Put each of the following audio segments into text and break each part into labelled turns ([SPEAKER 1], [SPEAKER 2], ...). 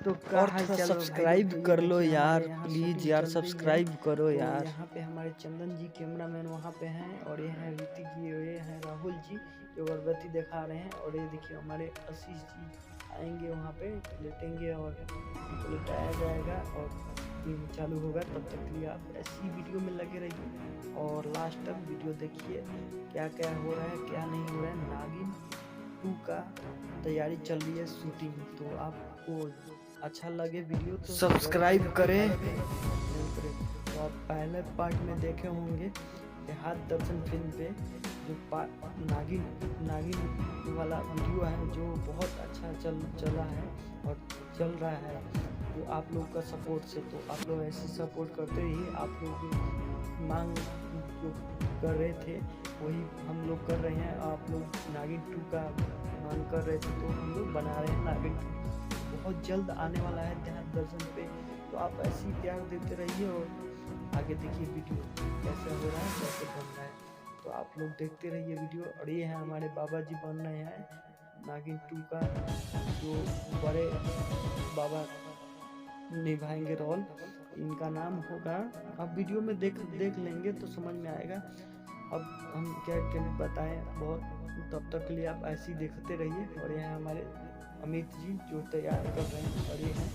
[SPEAKER 1] तो
[SPEAKER 2] और थोड़ा सब्सक्राइब कर लो यार, प्लीज यार सब्सक्राइब करो यार।
[SPEAKER 1] यहाँ पे हमारे चंदन जी कैमरामैन वहाँ पे हैं, और ये हैं ऋतिक जी, ये हैं राहुल जी जो अगरबत्ती दिखा रहे हैं, और ये देखिए हमारे आशीष जी आएंगे वहाँ पे, लेटेंगे और उनको लेटाया जाएगा और फिर चालू होगा। तब तक के लिए आप ऐसी वीडियो में लगे रहिए और लास्ट तक वीडियो देखिए क्या क्या हो रहा है क्या नहीं हो रहा है। नागिन 2 का तैयारी चल रही है शूटिंग, तो आपको अच्छा लगे वीडियो तो
[SPEAKER 2] सब्सक्राइब करें।
[SPEAKER 1] तो आप पहले पार्ट में देखे होंगे देहात दर्शन फिल्म पे जो नागिन वाला वीडियो है जो बहुत अच्छा चला है और चल रहा है, तो आप लोग का सपोर्ट से। तो आप लोग ऐसे सपोर्ट करते रहिए। आप लोग मांग जो कर रहे थे वही हम लोग कर रहे हैं। आप लोग नागिन 2 का मांग कर रहे थे तो हम लोग बना रहे हैं नागिन 2, बहुत जल्द आने वाला है देहात दर्शन पे। तो आप ऐसे ही प्यार देते रहिए और आगे देखिए वीडियो कैसे हो रहा है कैसे बन रहा है, तो आप लोग देखते रहिए वीडियो। और ये है हमारे बाबा जी बन रहे हैं नागिन 2 का, जो बड़े बाबा निभाएंगे रोल, इनका नाम होगा। अब वीडियो में देख लेंगे तो समझ में आएगा। अब हम क्या क्या बताएं बहुत, तब तक के लिए आप ऐसे ही देखते रहिए। और यह हमारे अमित जी जो तैयार कर रहे हैं, और ये हैं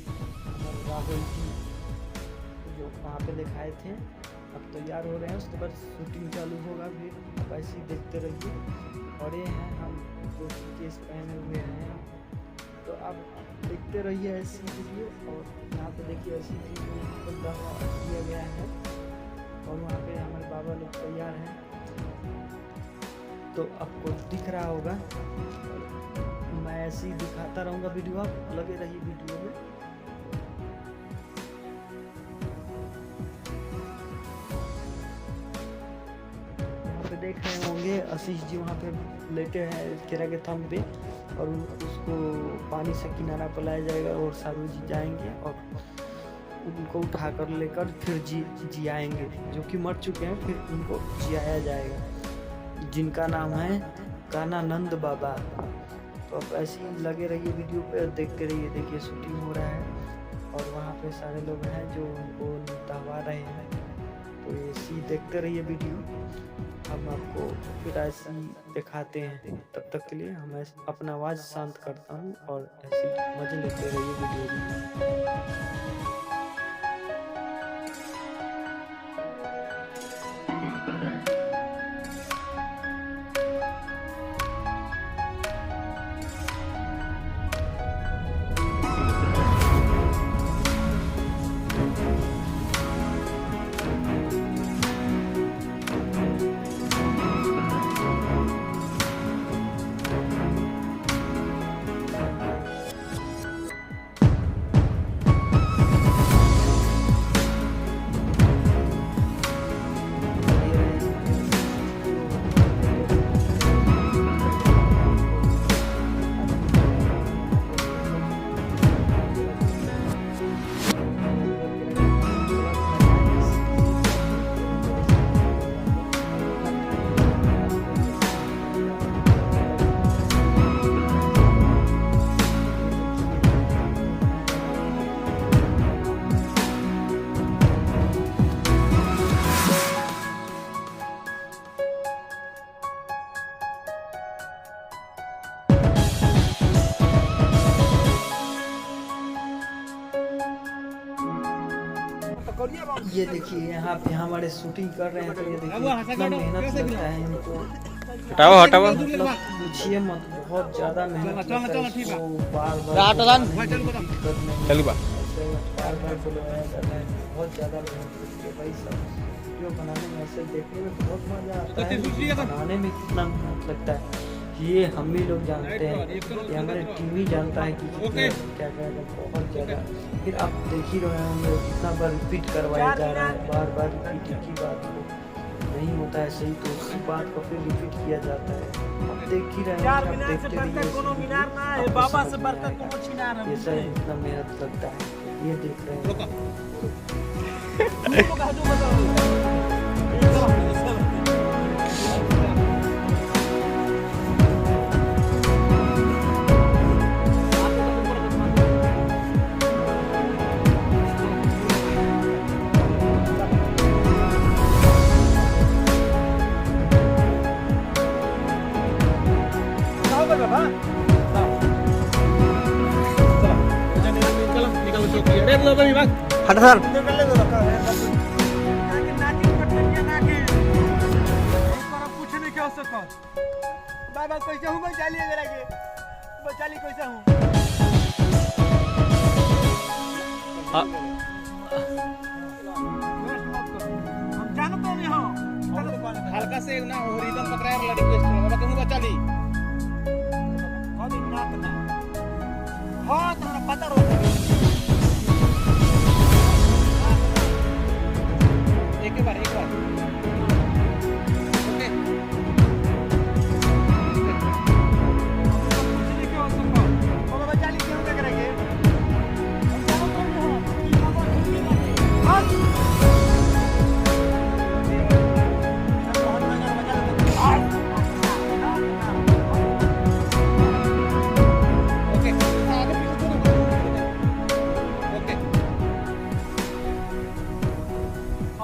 [SPEAKER 1] हमारे राहुल जी जो वहाँ पे दिखाए थे, अब तैयार हो रहे हैं। उसके बाद शूटिंग चालू होगा, फिर आप ऐसे ही देखते रहिए। और ये हैं हम जो केस पहने हुए हैं, तो आप देखते रहिए ऐसी वीडियो। और यहाँ पे देखिए ऐसी चीज़ किया गया है, और वहाँ पे हमारे बाबा लोग तैयार हैं, तो आपको दिख रहा होगा। मैं ऐसे ही दिखाता रहूँगा वीडियो, आप लगे रहिए वीडियो में। वहाँ पे देख रहे होंगे आशीष जी वहाँ पे लेटे हैं केरा के थंब पे, और उसको पानी से किनारा पर लाया जाएगा और सारू जी जाएंगे और उनको उठाकर लेकर फिर जियाएंगे जो कि मर चुके हैं, फिर उनको जियाया जाएगा, जिनका नाम है कानानंद बाबा। तो आप ऐसे ही लगे रहिए वीडियो पे और देखते रहिए। देखिए शूटिंग हो रहा है और वहाँ पे सारे लोग हैं जो उनको नहवा रहे हैं, तो ऐसे देखते रहिए वीडियो। हम आपको फिर ऐसे ही दिखाते हैं, तब तक के लिए हम अपना आवाज़ शांत करता हूँ और ऐसे मजे लेते रहिए वीडियो में। ये देखिए यहाँ पे हमारे शूटिंग कर रहे हैं, तो ये देखिए कितना मेहनत लगता है इनको।
[SPEAKER 2] हटाओ
[SPEAKER 1] मतलब पूछिए मत, बहुत ज़्यादा मेहनत लगता है इसको बार-बार बुलवाया जाता है, बहुत ज़्यादा मेहनत लगती है भाई। सब वीडियो बनाने में ऐसे देखने में बहुत मज़ा आता है, बनाने में कितना मेहनत लगता है ये हम ही लोग जानते हैं, ये हमारे टीम ही जानता है कि क्या क्या बहुत ज़्यादा। फिर आप देख ही रहे होंगे कितना बार रिपीट करवाया जा रहा है, बार बार रिपीट एक ही बात को नहीं होता है सही, तो उसी बात को फिर रिपीट किया जाता है। आप देख ही रहे हैं, देखते रहिए, ये सब इतना मेहनत लगता है, ये देख रहे हैं।
[SPEAKER 2] हट सर
[SPEAKER 3] कुछ नहीं कह सकता बाबा कैसे हूँ मैं जाली अगर आगे बचाली कैसे हूँ हम जानते नहीं हो
[SPEAKER 4] हल्का से ना हो रिदम पकड़ाया वाला रिक्वेस्ट है बाबा कहूं बचाली
[SPEAKER 3] अभी नाक ना हाँ तुम्हारा पता रहो
[SPEAKER 4] एक बार ओके
[SPEAKER 3] कुछ नहीं कह सकता बाबा बचाली क्यों क्या करेंगे हम जानते नहीं हो कि बाबा कुछ भी नहीं हाँ
[SPEAKER 4] ओके आगे पीछे ओके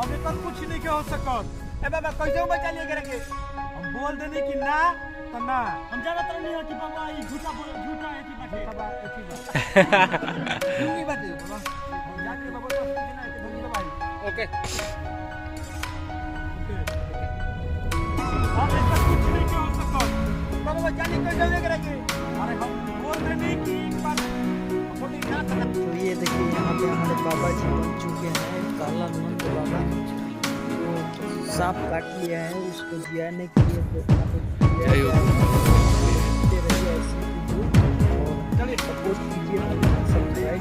[SPEAKER 3] अभी तक कुछ नहीं हो सकता ए बाबा कैसे बचालिए करेंगे हम बोल देने कि ना तो ना हम जानते नहीं हो कि बाबा ये झूठा है कि बाबा क्यों बात है बाबा हम जाके बाबा को पूछना है कि बोलिए भाई
[SPEAKER 4] ओके
[SPEAKER 3] अभी तक कुछ नहीं हो सकता बाबा बचालिए कैसे करेंगे अरे हम बोल देने कि बात थोड़ी ना करना
[SPEAKER 2] तो ये देखिए यहाँ पे हमारे बाबा जी बन चुके हैं काला नंद बाबा तो सांप काट लिया है उसको जियाने के लिए तो यहाँ पे दिया गया है। देखते रहिए ऐसी वीडियो और सपोर्ट कीजिए सब्सक्राइब